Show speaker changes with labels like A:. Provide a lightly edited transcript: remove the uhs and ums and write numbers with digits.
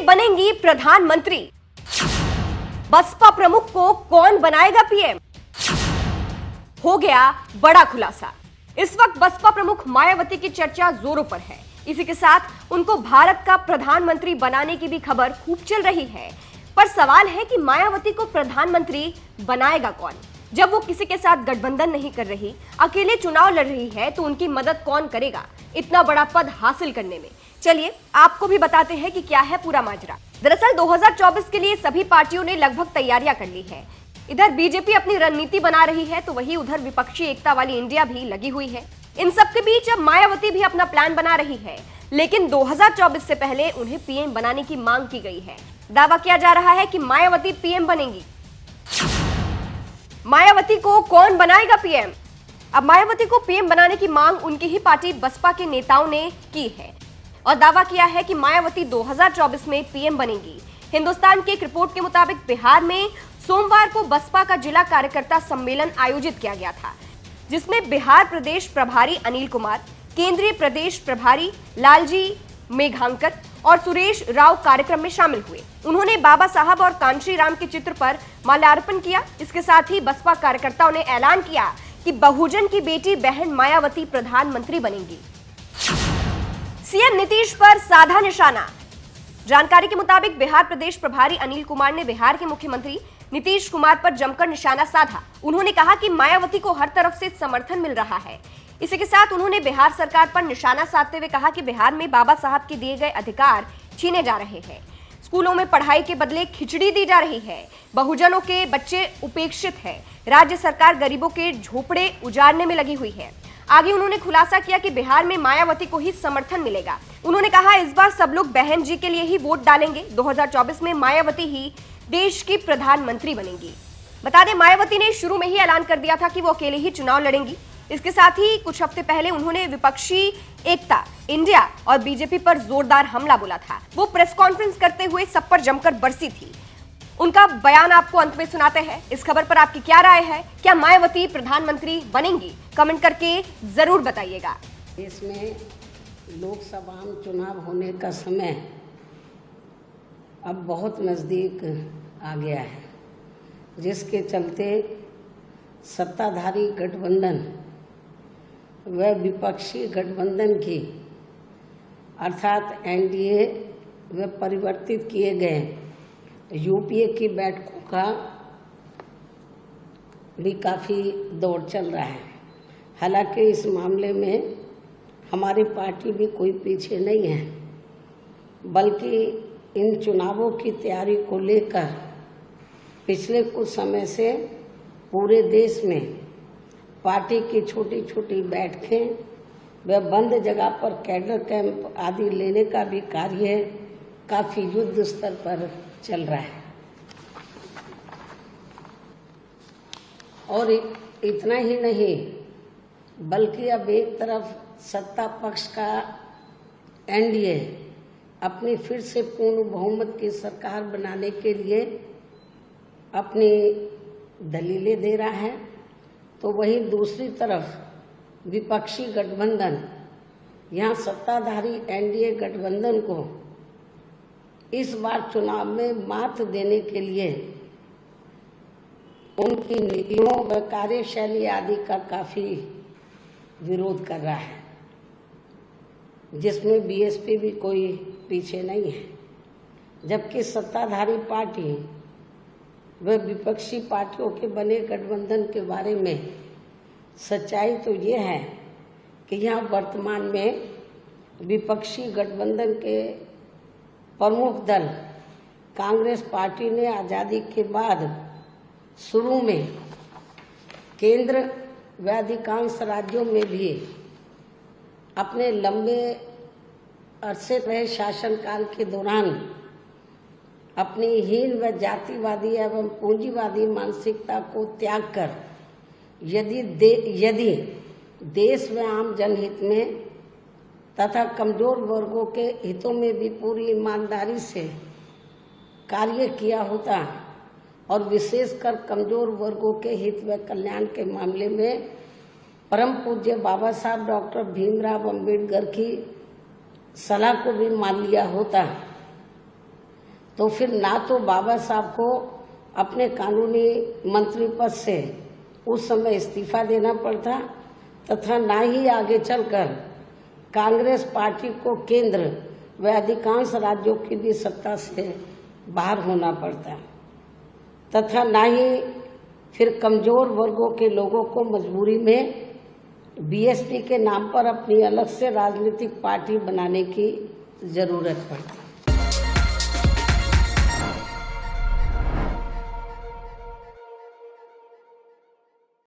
A: बनेंगी प्रधानमंत्री। बसपा प्रमुख को कौन बनाएगा पीएम? हो गया बड़ा खुलासा। इस वक्त बसपा प्रमुख मायावती की चर्चा जोरों पर है। इसी के साथ उनको भारत का प्रधानमंत्री बनाने की भी खबर खूब चल रही है। पर सवाल है कि मायावती को प्रधानमंत्री बनाएगा कौन? जब वो किसी के साथ गठबंधन नहीं कर रही, अकेले चुनाव लड़ रही है, तो उनकी मदद कौन करेगा इतना बड़ा पद हासिल करने में? चलिए आपको भी बताते हैं कि क्या है पूरा माजरा। दरअसल 2024 के लिए सभी पार्टियों ने लगभग तैयारियां कर ली है। इधर बीजेपी अपनी रणनीति बना रही है, तो वहीं उधर विपक्षी एकता वाली इंडिया भी लगी हुई है। इन सब के बीच अब मायावती भी अपना प्लान बना रही है, लेकिन 2024 से पहले उन्हें पीएम बनाने की मांग की गई है। दावा किया जा रहा है कि मायावती पीएम बनेंगी। मायावती को कौन बनाएगा पीएम? अब मायावती को पीएम बनाने की मांग उनकी ही पार्टी बसपा के नेताओं ने की है और दावा किया है कि मायावती 2024 में पीएम बनेंगी। हिंदुस्तान की एक रिपोर्ट के मुताबिक बिहार में सोमवार को बसपा का जिला कार्यकर्ता सम्मेलन आयोजित किया गया था, जिसमें बिहार प्रदेश प्रभारी अनिल कुमार, केंद्रीय प्रदेश प्रभारी लालजी मेघांकर और सुरेश राव कार्यक्रम में शामिल हुए। उन्होंने बाबा साहब और कांशी राम के चित्र पर माल्यार्पण किया। इसके साथ ही बसपा कार्यकर्ताओं ने ऐलान किया कि बहुजन की बेटी बहन मायावती प्रधानमंत्री बनेंगी। सीएम नीतीश पर साधा निशाना। जानकारी के मुताबिक बिहार प्रदेश प्रभारी अनिल कुमार ने बिहार के मुख्यमंत्री नीतीश कुमार पर जमकर निशाना साधा। उन्होंने कहा कि मायावती को हर तरफ से समर्थन मिल रहा है। इसी के साथ उन्होंने बिहार सरकार पर निशाना साधते हुए कहा कि बिहार में बाबा साहब के दिए गए अधिकार छीने जा रहे हैं। स्कूलों में पढ़ाई के बदले खिचड़ी दी जा रही है। बहुजनों के बच्चे उपेक्षित हैं। राज्य सरकार गरीबों के झोपड़े उजाड़ने में लगी हुई है। आगे उन्होंने खुलासा किया कि बिहार में मायावती को ही समर्थन मिलेगा। उन्होंने कहा इस बार सब लोग बहन जी के लिए ही वोट डालेंगे। 2024 में मायावती ही देश की प्रधानमंत्री बनेंगी। बता दें, मायावती ने शुरू में ही ऐलान कर दिया था कि वो अकेले ही चुनाव लड़ेंगी। इसके साथ ही कुछ हफ्ते पहले उन्होंने विपक्षी एकता इंडिया और बीजेपी पर जोरदार हमला बोला था। वो प्रेस कॉन्फ्रेंस करते हुए सब पर जमकर बरसी थी। उनका बयान आपको अंत में सुनाते हैं। इस खबर पर आपकी क्या राय है? क्या मायावती प्रधानमंत्री बनेंगी? कमेंट करके जरूर बताइएगा।
B: इसमें लोकसभा चुनाव होने का समय अब बहुत नज़दीक आ गया है, जिसके चलते सत्ताधारी गठबंधन व विपक्षी गठबंधन की अर्थात एनडीए व परिवर्तित किए गए यूपीए की बैठकों का भी काफ़ी दौर चल रहा है। हालांकि इस मामले में हमारी पार्टी भी कोई पीछे नहीं है, बल्कि इन चुनावों की तैयारी को लेकर पिछले कुछ समय से पूरे देश में पार्टी की छोटी छोटी बैठकें व बंद जगह पर कैडर कैंप आदि लेने का भी कार्य काफ़ी युद्ध स्तर पर चल रहा है। और इतना ही नहीं, बल्कि अब एक तरफ सत्ता पक्ष का एनडीए अपनी फिर से पूर्ण बहुमत की सरकार बनाने के लिए अपनी दलीलें दे रहा है, तो वहीं दूसरी तरफ विपक्षी गठबंधन यहाँ सत्ताधारी एनडीए गठबंधन को इस बार चुनाव में मात देने के लिए उनकी नीतियों व कार्यशैली आदि का काफ़ी विरोध कर रहा है, जिसमें बीएसपी भी कोई पीछे नहीं है। जबकि सत्ताधारी पार्टी व विपक्षी पार्टियों के बने गठबंधन के बारे में सच्चाई तो ये है कि यहाँ वर्तमान में विपक्षी गठबंधन के प्रमुख दल कांग्रेस पार्टी ने आज़ादी के बाद शुरू में केंद्र व अधिकांश राज्यों में भी अपने लंबे अरसे रहे शासनकाल के दौरान अपनी हीन व जातिवादी एवं पूंजीवादी मानसिकता को त्याग कर यदि देश व आम जनहित में तथा कमजोर वर्गों के हितों में भी पूरी ईमानदारी से कार्य किया होता और विशेषकर कमजोर वर्गों के हित व कल्याण के मामले में परम पूज्य बाबा साहब डॉक्टर भीमराव अंबेडकर की सलाह को भी मान लिया होता, तो फिर ना तो बाबा साहब को अपने कानूनी मंत्री पद से उस समय इस्तीफा देना पड़ता तथा ना ही आगे चलकर कांग्रेस पार्टी को केंद्र व अधिकांश राज्यों की भी सत्ता से बाहर होना पड़ता तथा ना ही फिर कमजोर वर्गों के लोगों को मजबूरी में बीएसपी के नाम पर अपनी अलग से राजनीतिक पार्टी बनाने की जरूरत पड़ती।